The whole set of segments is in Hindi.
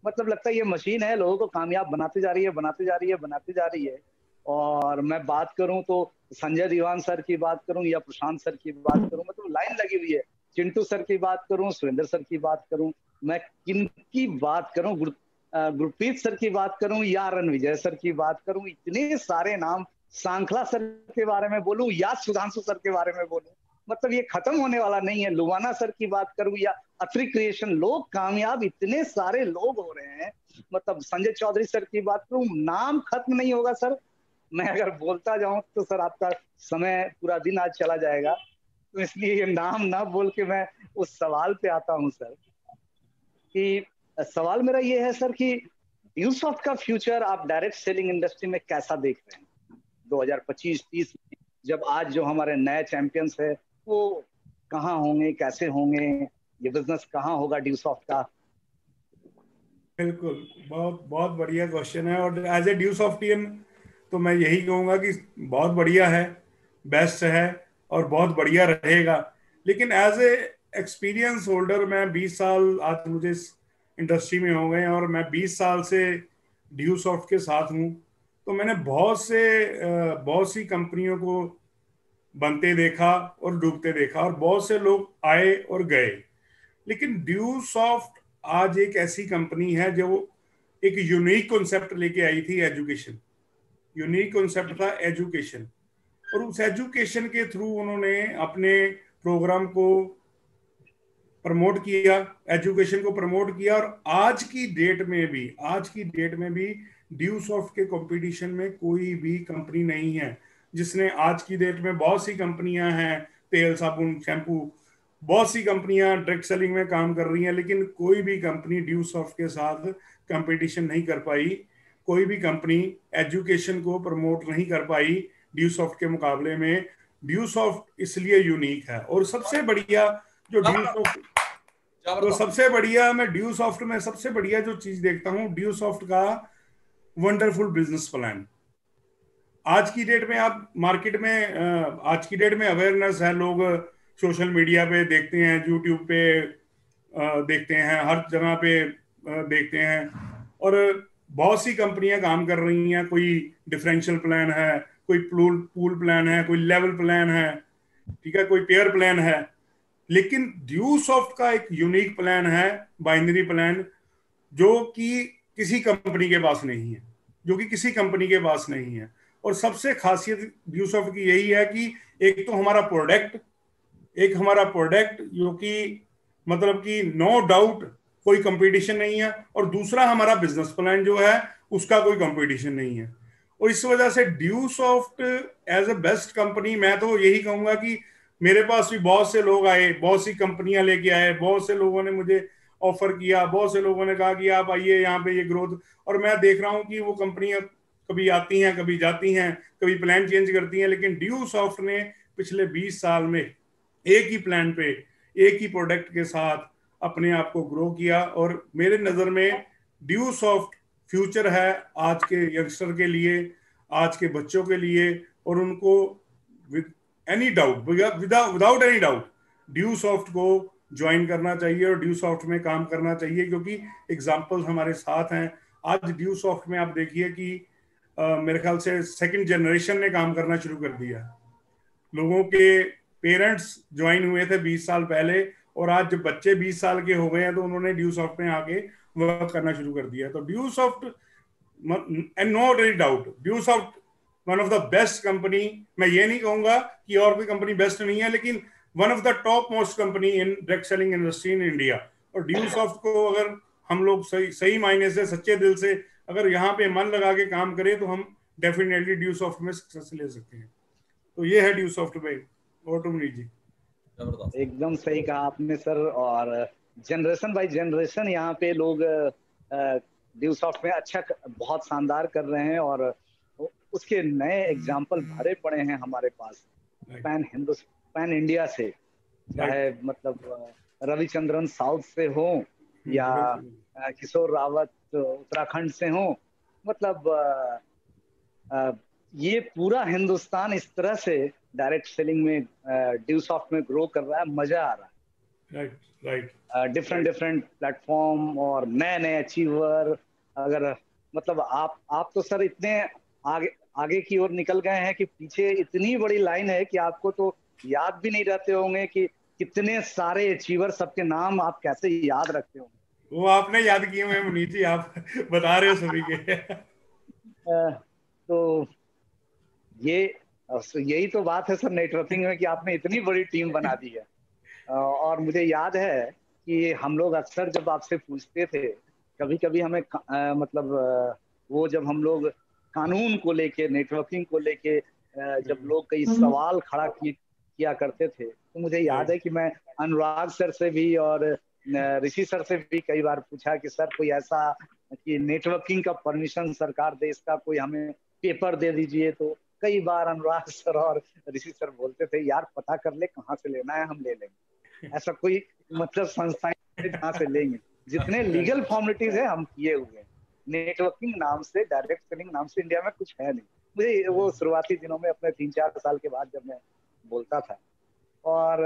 मतलब लगता है ये मशीन है, लोगों को कामयाब बनाती जा रही है, बनाती जा रही है, बनाती जा रही है। और मैं बात करूं तो संजय दीवान सर की बात करूं या प्रशांत सर की बात करूं, मतलब लाइन लगी हुई है। चिंटू सर की बात करूं, सुरेंद्र सर की बात करूं, मैं किन की बात करूं, गुरप्रीत सर की बात करूं या रणविजय सर की बात करूं, इतने सारे नाम। सांखला सर के बारे में बोलूं या सुधांशु सर के बारे में बोलूं, मतलब ये खत्म होने वाला नहीं है। लुबाना सर की बात करूं या अत्री क्रिएशन, लोग कामयाब इतने सारे लोग हो रहे हैं। मतलब संजय चौधरी सर की बात करूं, नाम खत्म नहीं होगा सर। मैं अगर बोलता जाऊं तो सर आपका समय, पूरा दिन आज चला जाएगा। तो इसलिए ये नाम ना बोल के मैं उस सवाल पे आता हूं सर, कि सवाल मेरा ये है सर कि ड्यूसॉफ्ट का फ्यूचर आप डायरेक्ट सेलिंग इंडस्ट्री में कैसा देख रहे हैं 2025-30 में, जब आज जो हमारे नए चैंपियंस है वो कहाँ होंगे, कैसे होंगे, ये बिजनेस कहाँ होगा ड्यूसॉफ्ट का? बिल्कुल, बहुत बहुत बढ़िया क्वेश्चन है। और एज ए ड्यूसॉफ्टियन तो मैं यही कहूँगा कि बहुत बढ़िया है, बेस्ट है और बहुत बढ़िया रहेगा। लेकिन एज ए एक्सपीरियंस होल्डर, मैं 20 साल आज मुझे इस इंडस्ट्री में हो गए हैं और मैं 20 साल से ड्यूसॉफ्ट के साथ हूँ। तो मैंने बहुत सी कंपनियों को बनते देखा और डूबते देखा, और बहुत से लोग आए और गए। लेकिन ड्यूसॉफ्ट आज एक ऐसी कंपनी है जो एक यूनिक कॉन्सेप्ट लेके आई थी, एजुकेशन। यूनिक कॉन्सेप्ट था एजुकेशन, और उस एजुकेशन के थ्रू उन्होंने अपने प्रोग्राम को प्रमोट किया, एजुकेशन को प्रमोट किया। और आज की डेट में भी ड्यूसॉफ्ट के कंपटीशन में कोई भी कंपनी नहीं है जिसने, आज की डेट में बहुत सी कंपनियां हैं, तेल साबुन शैम्पू, बहुत सी कंपनियां डायरेक्ट सेलिंग में काम कर रही हैं, लेकिन कोई भी कंपनी ड्यूसॉफ्ट के साथ कंपटीशन नहीं कर पाई। कोई भी कंपनी एजुकेशन को प्रमोट नहीं कर पाई ड्यूसॉफ्ट के मुकाबले में। ड्यूसॉफ्ट इसलिए यूनिक है। और सबसे बढ़िया जो ड्यूसॉफ्ट तो सबसे बढ़िया मैं ड्यूसॉफ्ट में सबसे बढ़िया जो चीज देखता हूँ, ड्यूसॉफ्ट का वंडरफुल बिजनेस प्लान। आज की डेट में आप मार्केट में आज की डेट में अवेयरनेस है, लोग सोशल मीडिया पे देखते हैं, यूट्यूब पे देखते हैं, हर जगह पे देखते हैं। और बहुत सी कंपनियां काम कर रही हैं, कोई डिफरेंशियल प्लान है, कोई पूल पूल प्लान है, कोई लेवल प्लान है, ठीक है, कोई पेयर प्लान है। लेकिन ड्यूसॉफ्ट का एक यूनिक प्लान है, बाइनरी प्लान, जो कि किसी कंपनी के पास नहीं है, जो कि किसी कंपनी के पास नहीं है। और सबसे खासियत ड्यूसॉफ्ट की यही है कि एक हमारा प्रोडक्ट जो कि मतलब कि नो डाउट कोई कंपटीशन नहीं है, और दूसरा हमारा बिजनेस प्लान जो है उसका कोई कंपटीशन नहीं है। और इस वजह से ड्यूसॉफ्ट एज ए बेस्ट कंपनी, मैं तो यही कहूंगा कि मेरे पास भी बहुत से लोग आए, बहुत सी कंपनियां लेके आए, बहुत से लोगों ने मुझे ऑफर किया, बहुत से लोगों ने कहा कि आप आइए यहाँ पे, ये ग्रोथ। और मैं देख रहा हूँ कि वो कंपनियां कभी आती हैं, कभी जाती हैं, कभी प्लान चेंज करती हैं, लेकिन ड्यूसॉफ्ट ने पिछले 20 साल में एक ही प्लान पे, एक ही प्रोडक्ट के साथ अपने आप को ग्रो किया। और मेरे नजर में ड्यूसॉफ्ट फ्यूचर है आज के यंगस्टर के लिए, आज के बच्चों के लिए। और उनको with any doubt, without any doubt Dusoft को ज्वाइन करना चाहिए और ड्यूसॉफ्ट में काम करना चाहिए, क्योंकि एग्जाम्पल हमारे साथ हैं। आज ड्यूसॉफ्ट में आप देखिए कि मेरे ख्याल से सेकंड जनरेशन ने काम करना शुरू कर दिया। लोगों के पेरेंट्स ज्वाइन हुए थे 20 साल पहले, और आज जब बच्चे 20 साल के हो गए हैं तो उन्होंने ड्यूसॉफ्ट में आके वर्क करना शुरू कर दिया। तो Dusoft, and no any doubt, Dusoft one of the best company. मैं ये नहीं कहूंगा कि और कोई कंपनी बेस्ट नहीं है, लेकिन one of the top most company in direct selling industry in India. और ड्यूसॉफ्ट को अगर हम लोग सही सही मायने से, सच्चे दिल से अगर यहाँ पे मन लगा के काम करें तो हम डेफिनेटली ड्यूसॉफ्ट में सक्सेस ले सकते हैं। तो ये है ड्यूसॉफ्ट भाई। और तुम जी। एकदम सही कहा आपने सर। और जनरेशन बाय जनरेशन यहाँ पे लोग ड्यूसॉफ्ट में अच्छा, बहुत शानदार कर रहे हैं, और उसके नए एग्जाम्पल भरे पड़े हैं हमारे पास पैन इंडिया से। चाहे मतलब रविचंद्रन साउथ से हो या किशोर रावत उत्तराखंड से हो, मतलब ये पूरा हिंदुस्तान इस तरह से डायरेक्ट सेलिंग में ड्यूसॉफ्ट में ग्रो कर रहा है, मजा आ रहा है। Right right. Different different platform और नए नए अचीवर। अगर मतलब आप तो सर इतने आगे आगे की ओर निकल गए हैं कि पीछे इतनी बड़ी लाइन है कि आपको तो याद भी नहीं रहते होंगे कि कितने सारे अचीवर, सबके नाम आप कैसे याद रखते होंगे। वो आपने याद किए हुए मुनीत जी, आप बता रहे हो सभी के। तो ये यही तो बात है सर नेटवर्किंग में कि आपने इतनी बड़ी टीम बना दी है। और मुझे याद है कि हम लोग अक्सर जब आपसे पूछते थे, कभी कभी हमें मतलब वो जब हम लोग कानून को लेके, नेटवर्किंग को लेके जब लोग कई सवाल खड़ा किया करते थे, तो मुझे याद है कि मैं अनुराग सर से भी और ऋषि सर से भी कई बार पूछा कि सर कोई ऐसा कि नेटवर्किंग का परमिशन सरकार दे, इसका कोई हमें पेपर दे दीजिए। तो कई बार अनुराग सर और ऋषि सर बोलते थे यार पता कर ले कहाँ से लेना है, हम ले लेंगे। ऐसा कोई मतलब संस्थाएं जहाँ से लेंगे, जितने लीगल फॉर्मेलिटीज है हम किए हुए हैं। नेटवर्किंग नाम से, डायरेक्ट सेलिंग नाम से इंडिया में कुछ है नहीं। मुझे वो शुरुआती दिनों में अपने 3-4 साल के बाद जब मैं बोलता था, और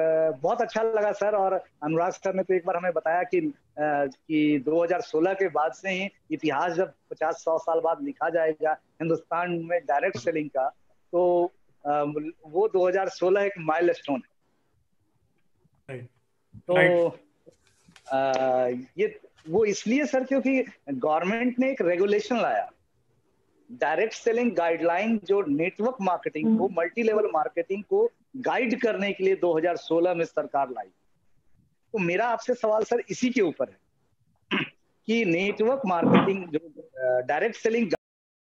बहुत अच्छा लगा सर। और अनुराग सर ने तो एक बार हमें बताया कि 2016 के बाद से ही इतिहास जब 50-100 साल बाद लिखा जाएगा हिंदुस्तान में डायरेक्ट सेलिंग का, तो वो 2016 एक माइलस्टोन है। राइट। तो ये वो इसलिए सर क्योंकि गवर्नमेंट ने एक रेगुलेशन लाया, डायरेक्ट सेलिंग गाइडलाइन, जो नेटवर्क मार्केटिंग को, मल्टी लेवल मार्केटिंग को गाइड करने के लिए 2016 में सरकार लाई। तो मेरा आपसे सवाल सर इसी के ऊपर है कि नेटवर्क मार्केटिंग जो डायरेक्ट सेलिंग